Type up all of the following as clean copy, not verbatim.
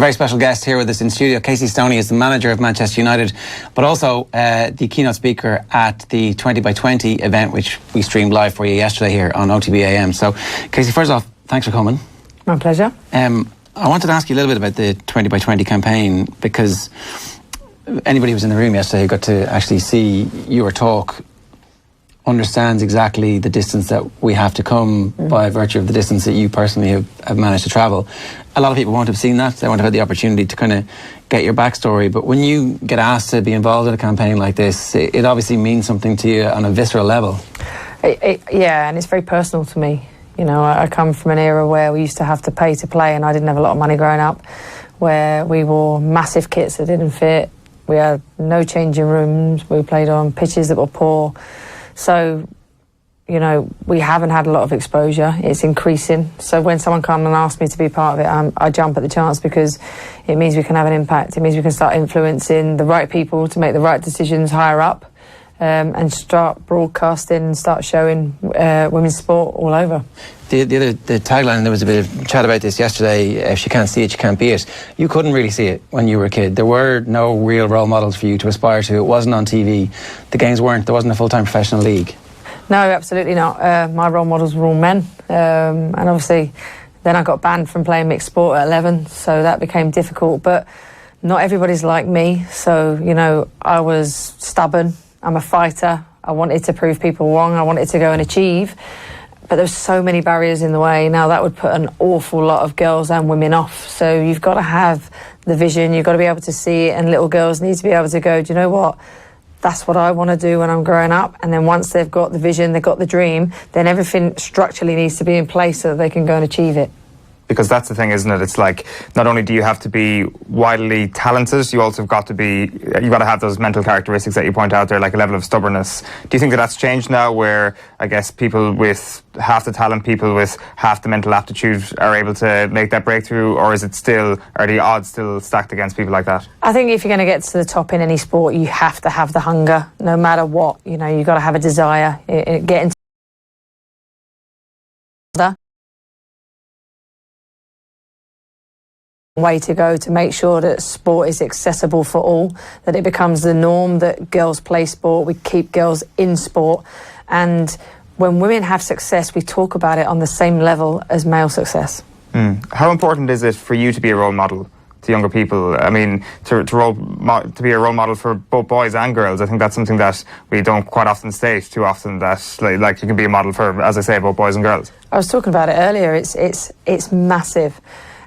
very special guest here with us in studio. Casey Stoney is the manager of Manchester United, but also the keynote speaker at the 20x20 event, which we streamed live for you yesterday here on OTB AM. So, Casey, first off, thanks for coming. My pleasure. I wanted to ask you a little bit about the 20x20 campaign, because anybody who was in the room yesterday who got to actually see your talk understands exactly the distance that we have to come by virtue of the distance that you personally have managed to travel. A lot of people won't have seen that. They won't have had the opportunity to kind of get your backstory. But when you get asked to be involved in a campaign like this, it obviously means something to you on a visceral level. Yeah, and it's very personal to me. You know, I come from an era where we used to have to pay to play, and I didn't have a lot of money growing up, where we wore massive kits that didn't fit. We had no changing rooms. We played on pitches that were poor. So, you know, we haven't had a lot of exposure. It's increasing. So when someone comes and asks me to be part of it, I jump at the chance, because it means we can have an impact. It means we can start influencing the right people to make the right decisions higher up, and start broadcasting and start showing women's sport all over. The tagline, there was a bit of chat about this yesterday, if you can't see it, you can't be it. You couldn't really see it when you were a kid. There were no real role models for you to aspire to. It wasn't on TV. The games weren't. There wasn't a full-time professional league. No, absolutely not. My role models were all men. And obviously, then I got banned from playing mixed sport at 11, so that became difficult. But not everybody's like me. So, you know, I was stubborn. I'm a fighter. I wanted to prove people wrong. I wanted to go and achieve. But there's so many barriers in the way. Now that would put an awful lot of girls and women off. So you've got to have the vision, you've got to be able to see it, and little girls need to be able to go, do you know what? That's what I want to do when I'm growing up. And then once they've got the vision, they've got the dream, then everything structurally needs to be in place so that they can go and achieve it. Because that's the thing, isn't it? It's like, not only do you have to be wildly talented, you also have got to be, you've got to have those mental characteristics that you point out there, like a level of stubbornness. Do you think that that's changed now, where I guess people with half the talent, people with half the mental aptitude are able to make that breakthrough, or is it still, are the odds still stacked against people like that? I think if you're going to get to the top in any sport, you have to have the hunger, no matter what. You know, you've got to have a desire. Get into way to go to make sure that sport is accessible for all, that it becomes the norm that girls play sport, we keep girls in sport, and when women have success, we talk about it on the same level as male success. How important is it for you to be a role model to younger people? I mean, to be a role model for both boys and girls. I think that's something that we don't quite often state too often, that like you can be a model for, as I say, both boys and girls. I was talking about it earlier. It's massive.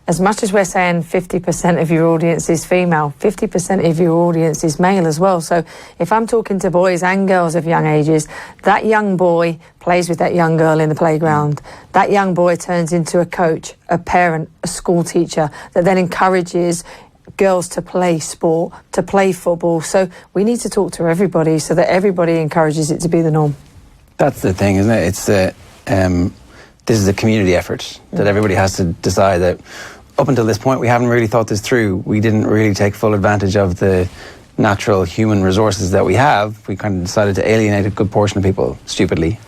As much as we're saying 50% of your audience is female, 50% of your audience is male as well. So if I'm talking to boys and girls of young ages, that young boy plays with that young girl in the playground. That young boy turns into a coach, a parent, a school teacher that then encourages girls to play sport, to play football. So we need to talk to everybody so that everybody encourages it to be the norm. That's the thing, isn't it? It's this is a community effort that everybody has to decide that. Up until this point, we haven't really thought this through. We didn't really take full advantage of the natural human resources that we have. We kind of decided to alienate a good portion of people, stupidly.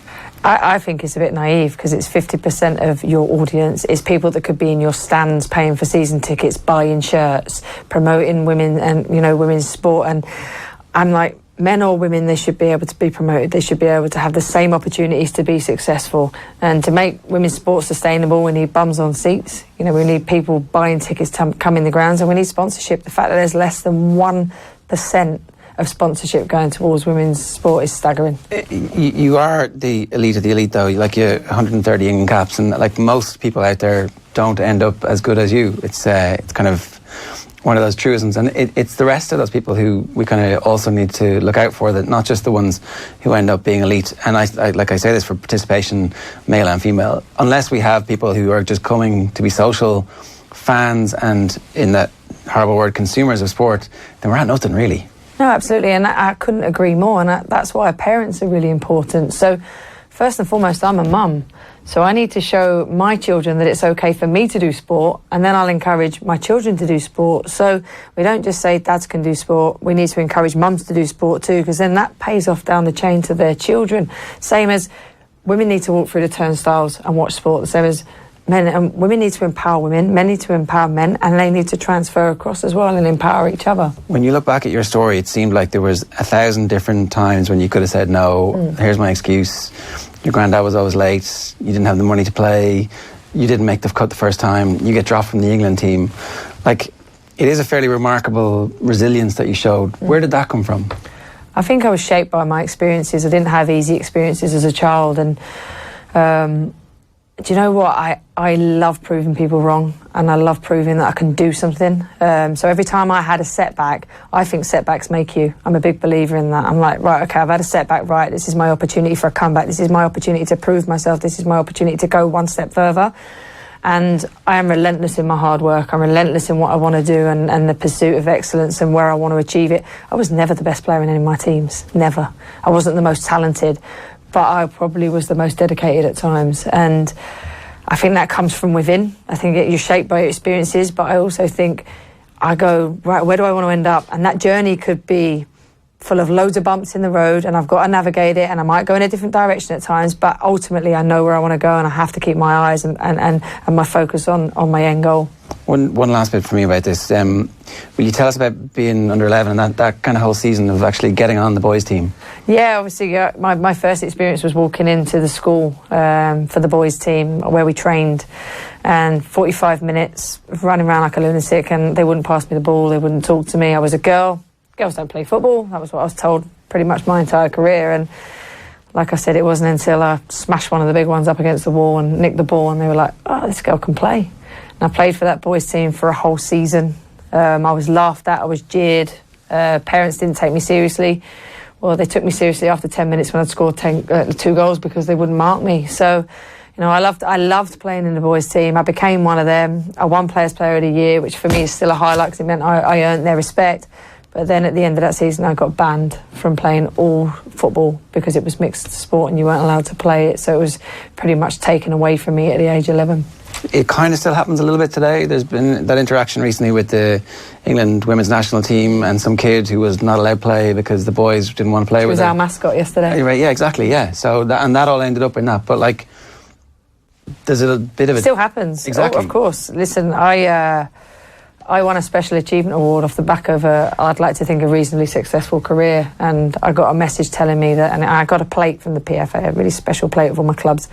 I think it's a bit naive, because it's 50% of your audience is people that could be in your stands paying for season tickets, buying shirts, promoting women and, you know, women's sport. And I'm like, men or women, they should be able to be promoted. They should be able to have the same opportunities to be successful. And to make women's sport sustainable, we need bums on seats. You know, we need people buying tickets to come in the grounds, and we need sponsorship. The fact that there's less than 1% of sponsorship going towards women's sport is staggering. You are the elite of the elite, though. Like, you 130 England caps, and like most people out there don't end up as good as you. It's kind of one of those truisms, and it's the rest of those people who we kind of also need to look out for, that not just the ones who end up being elite. And I like I say this for participation, male and female, unless we have people who are just coming to be social fans and, in that horrible word, consumers of sport, then we're at nothing really. No, absolutely, and I couldn't agree more, and that's why parents are really important. So first and foremost, I'm a mum. So I need to show my children that it's okay for me to do sport, and then I'll encourage my children to do sport. So we don't just say dads can do sport, we need to encourage mums to do sport too, because then that pays off down the chain to their children. Same as women need to walk through the turnstiles and watch sport, the same as men and women need to empower women, men need to empower men, and they need to transfer across as well and empower each other. When you look back at your story, it seemed like there was 1,000 different times when you could have said no. Here's my excuse. Your granddad was always late. You didn't have the money to play. You didn't make the cut the first time. You get dropped from the England team. Like, it is a fairly remarkable resilience that you showed. Where did that come from? I think I was shaped by my experiences. I didn't have easy experiences as a child, and do you know what? I love proving people wrong, and I love proving that I can do something. So every time I had a setback, I think setbacks make you. I'm a big believer in that. I'm like, right, okay, I've had a setback, right, this is my opportunity for a comeback. This is my opportunity to prove myself. This is my opportunity to go one step further. And I am relentless in my hard work. I'm relentless in what I want to do and the pursuit of excellence and where I want to achieve it. I was never the best player in any of my teams, never. I wasn't the most talented, but I probably was the most dedicated at times. And I think that comes from within. I think you're shaped by your experiences, but I also think I go, right, where do I want to end up? And that journey could be full of loads of bumps in the road, and I've got to navigate it, and I might go in a different direction at times, but ultimately I know where I want to go, and I have to keep my eyes and my focus on my end goal. One last bit for me about this. Will you tell us about being under 11 and that kind of whole season of actually getting on the boys' team? Yeah, obviously, my first experience was walking into the school for the boys' team where we trained, and 45 minutes running around like a lunatic, and they wouldn't pass me the ball, they wouldn't talk to me. I was a girl. Girls don't play football. That was what I was told pretty much my entire career. And like I said, it wasn't until I smashed one of the big ones up against the wall and nicked the ball, and they were like, oh, this girl can play. And I played for that boys' team for a whole season. I was laughed at, I was jeered. Parents didn't take me seriously. Well, they took me seriously after 10 minutes when I'd scored 2 goals because they wouldn't mark me. So, you know, I loved playing in the boys' team. I became one of them. I won Players' Player of the Year, which for me is still a highlight because it meant I earned their respect. But then at the end of that season, I got banned from playing all football because it was mixed sport and you weren't allowed to play it. So it was pretty much taken away from me at the age of 11. It kind of still happens a little bit today. There's been that interaction recently with the England women's national team and some kid who was not allowed to play because the boys didn't want to play with her. She was our mascot yesterday. Right, yeah, exactly, yeah. So that all ended up in that. But like, there's a bit of it. Still happens. Exactly. Oh, of course. Listen, I won a Special Achievement Award off the back of I'd like to think, a reasonably successful career, and I got a message telling me that, and I got a plate from the PFA, a really special plate of all my clubs,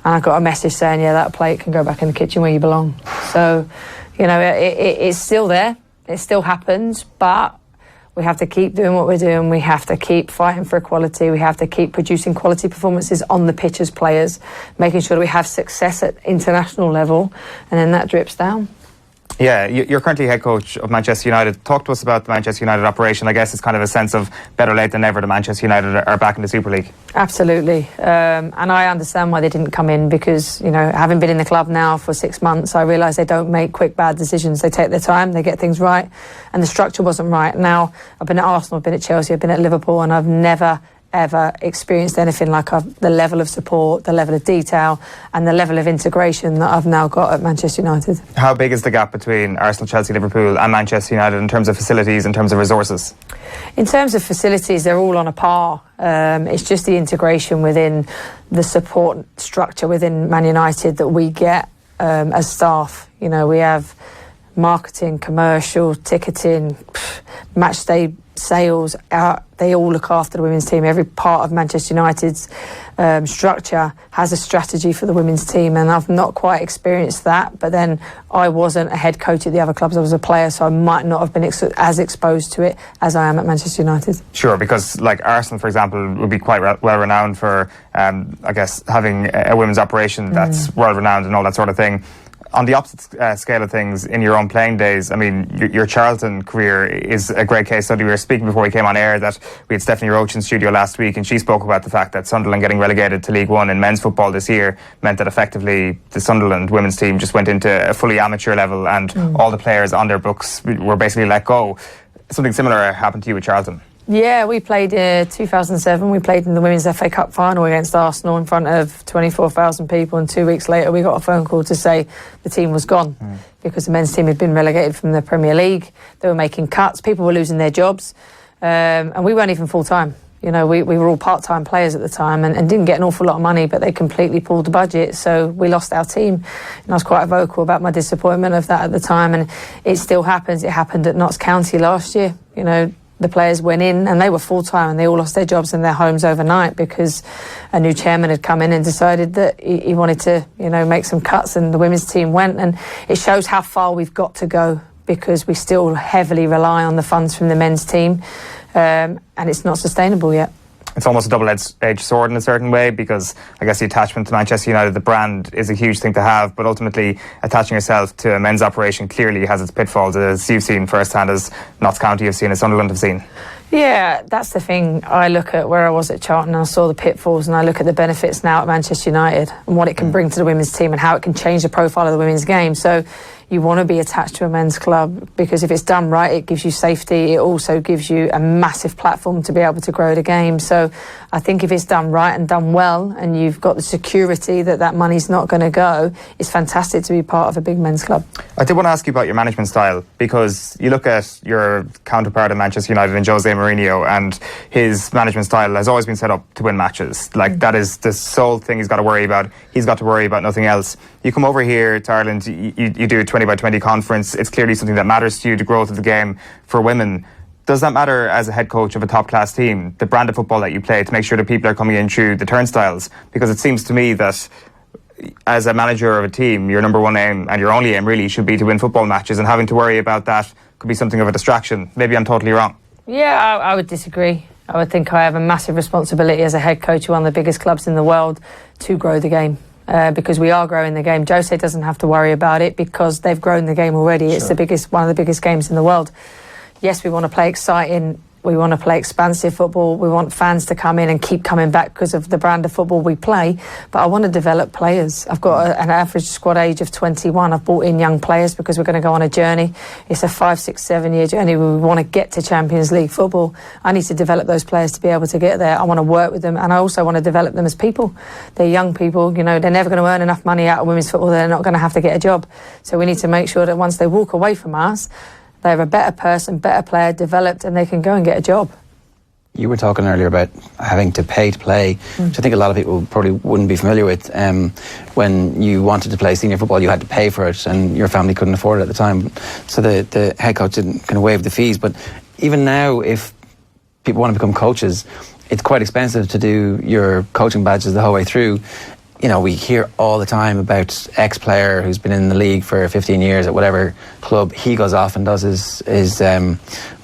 and I got a message saying, yeah, that plate can go back in the kitchen where you belong. So, you know, it's still there, it still happens, but we have to keep doing what we're doing. We have to keep fighting for equality. We have to keep producing quality performances on the pitch as players, making sure that we have success at international level, and then that drips down. Yeah, you're currently head coach of Manchester United. Talk to us about the Manchester United operation. I guess it's kind of a sense of better late than never that Manchester United are back in the Super League. Absolutely. And I understand why they didn't come in because, you know, having been in the club now for 6 months, I realise they don't make quick, bad decisions. They take their time, they get things right, and the structure wasn't right. Now, I've been at Arsenal, I've been at Chelsea, I've been at Liverpool, and I've never ever experienced anything like the level of support, the level of detail and the level of integration that I've now got at Manchester United. How big is the gap between Arsenal, Chelsea, Liverpool and Manchester United in terms of facilities, in terms of resources? In terms of facilities, they're all on a par. It's just the integration within the support structure within Man United that we get as staff. You know, we have marketing, commercial, ticketing, match day sales, they all look after the women's team. Every part of Manchester United's structure has a strategy for the women's team, and I've not quite experienced that, but then I wasn't a head coach at the other clubs. I was a player, so I might not have been as exposed to it as I am at Manchester United. Sure, because like Arsenal, for example, would be quite well renowned for I guess having a women's operation that's world renowned and all that sort of thing. On the opposite scale of things, in your own playing days, I mean, your Charlton career is a great case study. We were speaking before we came on air that we had Stephanie Roach in studio last week, and she spoke about the fact that Sunderland getting relegated to League One in men's football this year meant that effectively the Sunderland women's team just went into a fully amateur level, and all the players on their books were basically let go. Something similar happened to you with Charlton. Yeah, we played 2007. We played in the Women's FA Cup final against Arsenal in front of 24,000 people, and 2 weeks later we got a phone call to say the team was gone because the men's team had been relegated from the Premier League. They were making cuts, people were losing their jobs, and we weren't even full-time. You know, we were all part-time players at the time and didn't get an awful lot of money, but they completely pulled the budget, so we lost our team. And I was quite vocal about my disappointment of that at the time, and it still happens. It happened at Notts County last year. You know, the players went in and they were full-time and they all lost their jobs and their homes overnight because a new chairman had come in and decided that he wanted to, you know, make some cuts, and the women's team went. And it shows how far we've got to go, because we still heavily rely on the funds from the men's team, and it's not sustainable yet. It's almost a double-edged sword in a certain way, because I guess the attachment to Manchester United, the brand, is a huge thing to have, but ultimately attaching yourself to a men's operation clearly has its pitfalls, as you've seen firsthand, as Notts County have seen, as Sunderland have seen. Yeah, that's the thing. I look at where I was at Charlton and I saw the pitfalls, and I look at the benefits now at Manchester United and what it can bring to the women's team and how it can change the profile of the women's game. So you want to be attached to a men's club, because if it's done right, it gives you safety. It also gives you a massive platform to be able to grow the game. So I think if it's done right and done well, and you've got the security that money's not going to go, it's fantastic to be part of a big men's club. I did want to ask you about your management style, because you look at your counterpart at Manchester United and Jose Mourinho, and his management style has always been set up to win matches. Like, that is the sole thing he's got to worry about. He's got to worry about nothing else. You come over here to Ireland, you do a 20-by-20 conference. It's clearly something that matters to you, the growth of the game for women. Does that matter as a head coach of a top-class team, the brand of football that you play, to make sure that people are coming in through the turnstiles? Because it seems to me that as a manager of a team, your number one aim, and your only aim really, should be to win football matches, and having to worry about that could be something of a distraction. Maybe I'm totally wrong. Yeah, I would disagree. I would think I have a massive responsibility as a head coach of one of the biggest clubs in the world to grow the game. Because we are growing the game. Jose doesn't have to worry about it because they've grown the game already. Sure. It's one of the biggest games in the world. Yes, we want to play exciting. We want to play expansive football. We want fans to come in and keep coming back because of the brand of football we play. But I want to develop players. I've got an average squad age of 21. I've brought in young players because we're going to go on a journey. It's a 5, 6, 7 year journey. We want to get to Champions League football. I need to develop those players to be able to get there. I want to work with them, and I also want to develop them as people. They're young people. You know, they're never going to earn enough money out of women's football. They're not going to have to get a job. So we need to make sure that once they walk away from us, they're a better person, better player, developed, and they can go and get a job. You were talking earlier about having to pay to play, which I think a lot of people probably wouldn't be familiar with. When you wanted to play senior football, you had to pay for it, and your family couldn't afford it at the time. So the head coach didn't kind of waive the fees. But even now, if people want to become coaches, it's quite expensive to do your coaching badges the whole way through. You know, we hear all the time about X-player who's been in the league for 15 years at whatever club. He goes off and does his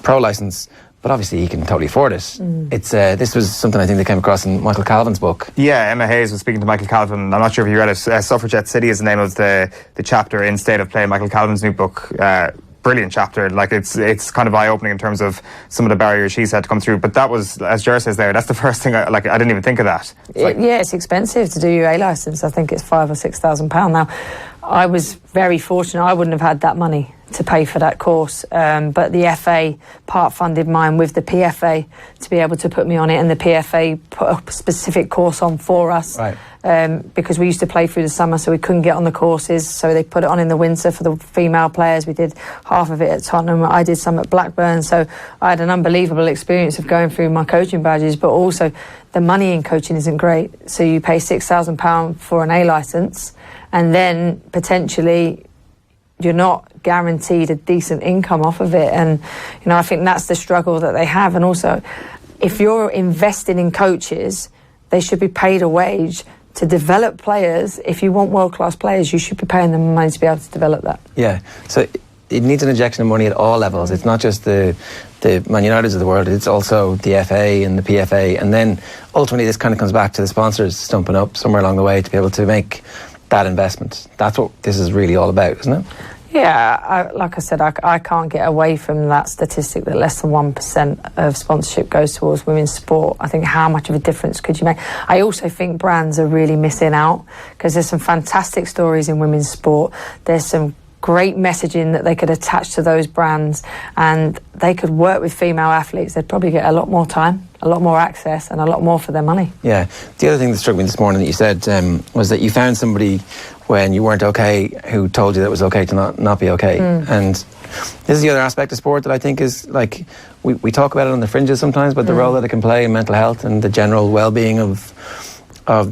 pro licence, but obviously he can totally afford it. It's this was something I think they came across in Michael Calvin's book. Yeah, Emma Hayes was speaking to Michael Calvin. I'm not sure if you read it. Suffragette City is the name of the chapter in State of Play, Michael Calvin's new book. Brilliant chapter. Like, it's kind of eye-opening in terms of some of the barriers she's had to come through. But that was, as Ger says there, that's the first thing. I didn't even think of that. It's expensive to do your A licence. I think it's £5,000 or £6,000 now. I was very fortunate. I wouldn't have had that money to pay for that course, but the FA part-funded mine with the PFA to be able to put me on it, and the PFA put a specific course on for us. Right. Because we used to play through the summer, so we couldn't get on the courses, so they put it on in the winter for the female players. We did half of it at Tottenham. I did some at Blackburn, so I had an unbelievable experience of going through my coaching badges. But also, the money in coaching isn't great, so you pay £6,000 for an A licence, and then potentially you're not guaranteed a decent income off of it. And you know, I think that's the struggle that they have. And also, if you're investing in coaches, they should be paid a wage to develop players. If you want world-class players, you should be paying them money to be able to develop that. Yeah, so it needs an injection of money at all levels. It's not just the Man Uniteds of the world, it's also the FA and the PFA. And then ultimately this kind of comes back to the sponsors stumping up somewhere along the way to be able to make that investment. That's what this is really all about, isn't it? Yeah, like I said, I can't get away from that statistic that less than 1% of sponsorship goes towards women's sport. I think how much of a difference could you make? I also think brands are really missing out, because there's some fantastic stories in women's sport. There's some great messaging that they could attach to those brands, and they could work with female athletes. They'd probably get a lot more time, a lot more access, and a lot more for their money. Yeah. The other thing that struck me this morning that you said was that you found somebody when you weren't okay who told you that it was okay to not be okay. And this is the other aspect of sport that I think is like we talk about it on the fringes sometimes, but the role that it can play in mental health and the general well-being of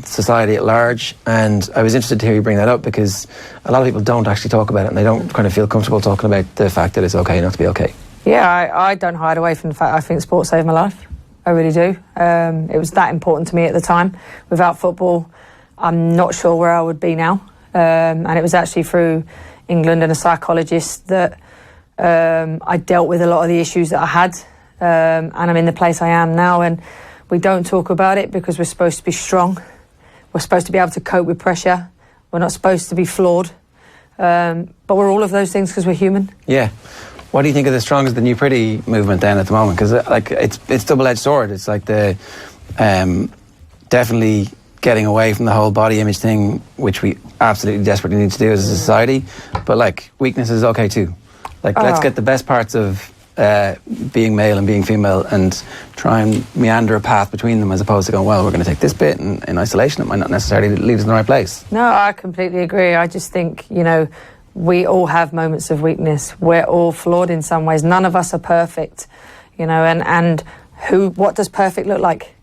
society at large. And I was interested to hear you bring that up, because a lot of people don't actually talk about it, and they don't kind of feel comfortable talking about the fact that it's okay not to be okay. Yeah, I don't hide away from the fact I think sport saved my life. I really do. It was that important to me at the time. Without football, I'm not sure where I would be now. And it was actually through England and a psychologist that I dealt with a lot of the issues that I had, and I'm in the place I am now. And we don't talk about it because we're supposed to be strong. We're supposed to be able to cope with pressure. We're not supposed to be flawed. But we're all of those things because we're human. Yeah. What do you think of the Strong is the New Pretty movement then at the moment? Because like it's double-edged sword. It's like the definitely getting away from the whole body image thing, which we absolutely desperately need to do as a society. But like weakness is okay too. Like let's get the best parts of being male and being female and try and meander a path between them, as opposed to going, well, we're going to take this bit and in isolation. It might not necessarily lead us in the right place. No, I completely agree. I just think, we all have moments of weakness. We're all flawed in some ways. None of us are perfect, and what does perfect look like?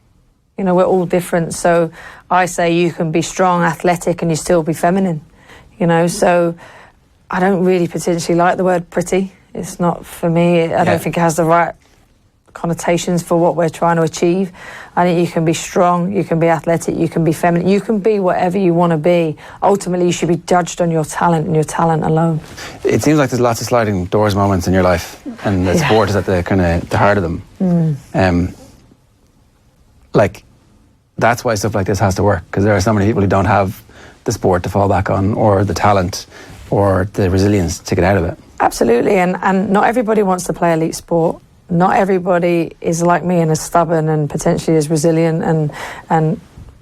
We're all different. So I say you can be strong, athletic, and you still be feminine, so I don't really potentially like the word pretty. It's not for me. I don't think it has the right connotations for what we're trying to achieve. I think you can be strong, you can be athletic, you can be feminine, you can be whatever you want to be. Ultimately, you should be judged on your talent and your talent alone. It seems like there's lots of sliding doors moments in your life, and the sport is at the kind of the heart of them. Like that's why stuff like this has to work, because there are so many people who don't have the sport to fall back on, or the talent, or the resilience to get out of it. Absolutely, and not everybody wants to play elite sport. Not everybody is like me and is stubborn and potentially is resilient and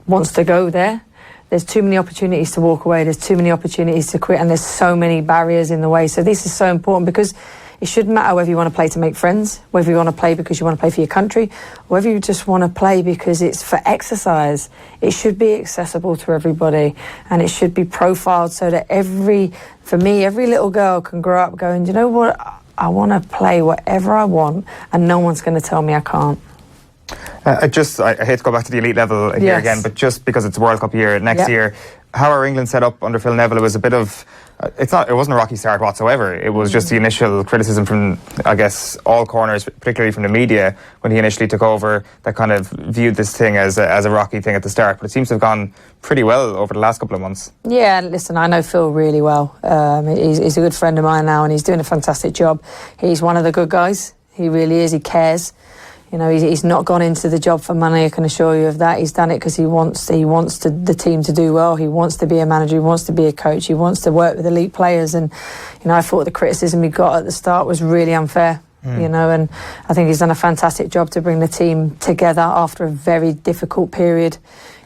wants to go there. There's too many opportunities to walk away. There's too many opportunities to quit, and there's so many barriers in the way. So this is so important, because it shouldn't matter whether you want to play to make friends, whether you want to play because you want to play for your country, or whether you just want to play because it's for exercise. It should be accessible to everybody, and it should be profiled so that every little girl can grow up going, you know what, I want to play whatever I want, and no one's going to tell me I can't. I hate to go back to the elite level here again, but just because it's World Cup year next year, how are England set up under Phil Neville? It was a bit of, it wasn't a rocky start whatsoever. It was just the initial criticism from, I guess, all corners, particularly from the media, when he initially took over, that kind of viewed this thing as a rocky thing at the start. But it seems to have gone pretty well over the last couple of months. Yeah, listen, I know Phil really well. He's a good friend of mine now, and he's doing a fantastic job. He's one of the good guys. He really is. He cares. He's not gone into the job for money, I can assure you of that. He's done it because he wants the team to do well. He wants to be a manager. He wants to be a coach. He wants to work with elite players. And, I thought the criticism he got at the start was really unfair, and I think he's done a fantastic job to bring the team together after a very difficult period.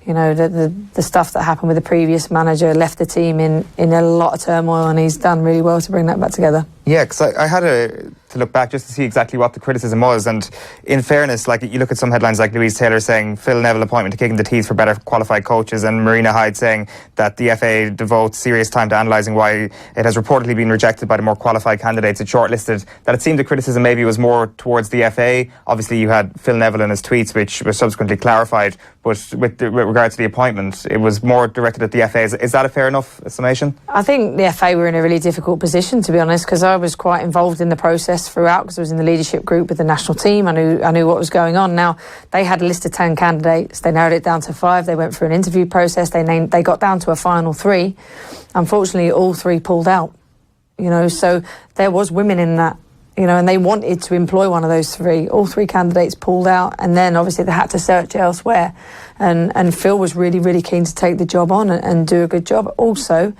The stuff that happened with the previous manager left the team in a lot of turmoil, and he's done really well to bring that back together. Yeah, because I had to look back just to see exactly what the criticism was, and in fairness, like you look at some headlines like Louise Taylor saying Phil Neville appointment to kick in the teeth for better qualified coaches, and Marina Hyde saying that the FA devotes serious time to analysing why it has reportedly been rejected by the more qualified candidates it shortlisted, that it seemed the criticism maybe was more towards the FA. Obviously you had Phil Neville in his tweets, which was subsequently clarified, but with regards to the appointment, it was more directed at the FA. Is that a fair enough summation? I think the FA were in a really difficult position, to be honest, because I was quite involved in the process throughout, because I was in the leadership group with the national team. I knew what was going on. Now, they had a list of 10 candidates. They narrowed it down to 5. They went through an interview process. They got down to a final 3. Unfortunately, all 3 pulled out. So there was women in that. And they wanted to employ one of those 3. All 3 candidates pulled out, and then obviously they had to search elsewhere. And Phil was really, really keen to take the job on and do a good job. Also,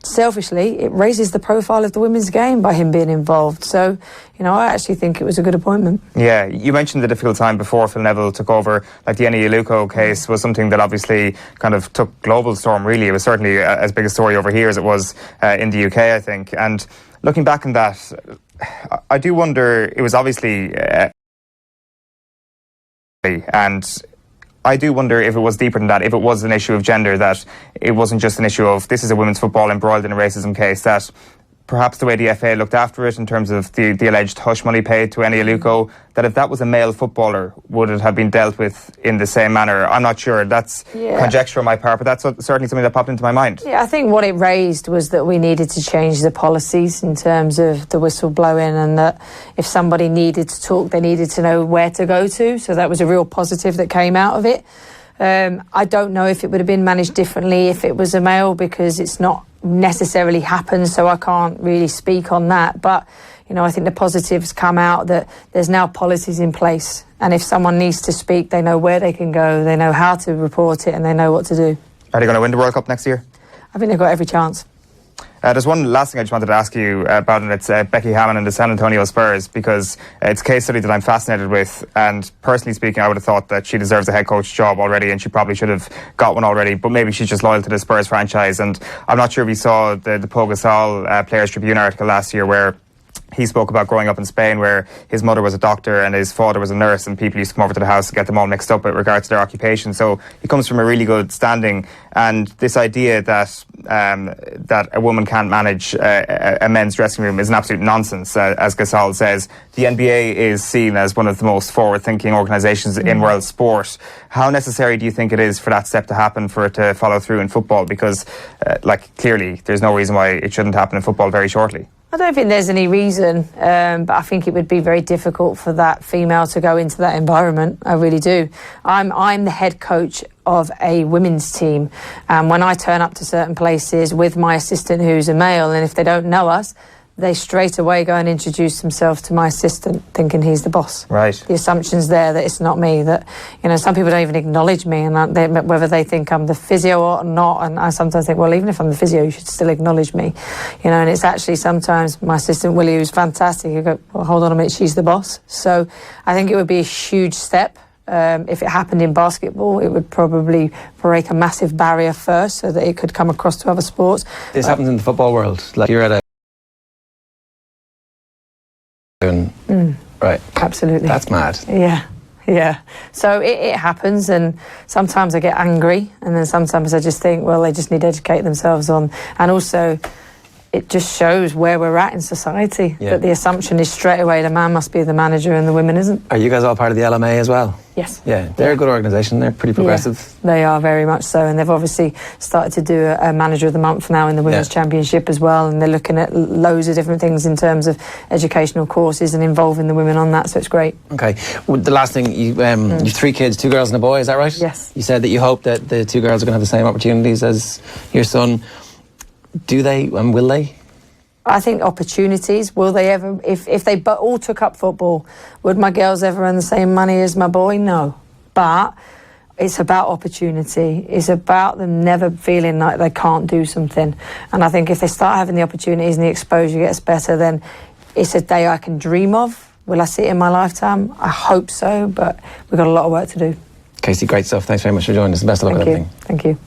selfishly, it raises the profile of the women's game by him being involved. So, I actually think it was a good appointment. Yeah, you mentioned the difficult time before Phil Neville took over. Like the Eni Aluko case was something that obviously kind of took global storm, really. It was certainly as big a story over here as it was in the UK, I think. And looking back on that, I do wonder, it was obviously and I do wonder if it was deeper than that, if it was an issue of gender, that it wasn't just an issue of this is a women's football embroiled in a racism case, that perhaps the way the FA looked after it in terms of the alleged hush money paid to Eni Aluko, that if that was a male footballer, would it have been dealt with in the same manner? I'm not sure. That's conjecture on my part, but that's certainly something that popped into my mind. Yeah, I think what it raised was that we needed to change the policies in terms of the whistle blowing, and that if somebody needed to talk, they needed to know where to go to. So that was a real positive that came out of it. I don't know if it would have been managed differently if it was a male, because it's not necessarily happened, so I can't really speak on that. But you know, I think the positives come out that there's now policies in place, and if someone needs to speak, they know where they can go, they know how to report it, and they know what to do. Are they going to win the World Cup next year? I think they've got every chance. There's one last thing I just wanted to ask you about, and it's Becky Hammon and the San Antonio Spurs, because it's a case study that I'm fascinated with, and personally speaking, I would have thought that she deserves a head coach job already, and she probably should have got one already, but maybe she's just loyal to the Spurs franchise. And I'm not sure if you saw the Pau Gasol Players Tribune article last year, where he spoke about growing up in Spain, where his mother was a doctor and his father was a nurse, and people used to come over to the house to get them all mixed up with regards to their occupation. So he comes from a really good standing, and this idea that that a woman can't manage a men's dressing room is an absolute nonsense. As Gasol says, the NBA is seen as one of the most forward-thinking organisations in world sport. How necessary do you think it is for that step to happen, for it to follow through in football? Because, clearly, there's no reason why it shouldn't happen in football very shortly. I don't think there's any reason, but I think it would be very difficult for that female to go into that environment. I really do. I'm the head coach of a women's team, and when I turn up to certain places with my assistant who's a male, and if they don't know us, they straight away go and introduce themselves to my assistant, thinking he's the boss. Right. The assumption's there that it's not me, that, you know, some people don't even acknowledge me, and whether they think I'm the physio or not, and I sometimes think, well, even if I'm the physio, you should still acknowledge me, you know. And it's actually sometimes my assistant Willie, who's fantastic, you go, well, hold on a minute, she's the boss. So I think it would be a huge step. If it happened in basketball, it would probably break a massive barrier first, so that it could come across to other sports. This happens in the football world. Like, you're at a right. Absolutely. That's mad. Yeah. So it happens, and sometimes I get angry, and then sometimes I just think, well, they just need to educate themselves on. And also, it just shows where we're at in society, that the assumption is straight away the man must be the manager and the women isn't. Are you guys all part of the LMA as well? Yes. Yeah, they're a good organisation. They're pretty progressive. Yeah, they are very much so, and they've obviously started to do a manager of the month now in the Women's Championship as well, and they're looking at loads of different things in terms of educational courses and involving the women on that, so it's great. Okay. Well, the last thing, you have 3 kids, 2 girls and a boy, is that right? Yes. You said that you hope that the 2 girls are going to have the same opportunities as your son. Do they, and will they? I think opportunities. Will they ever, if they all took up football, would my girls ever earn the same money as my boy? No. But it's about opportunity. It's about them never feeling like they can't do something. And I think if they start having the opportunities and the exposure gets better, then it's a day I can dream of. Will I see it in my lifetime? I hope so, but we've got a lot of work to do. Casey, great stuff. Thanks very much for joining us. Best of luck with everything. Thank you.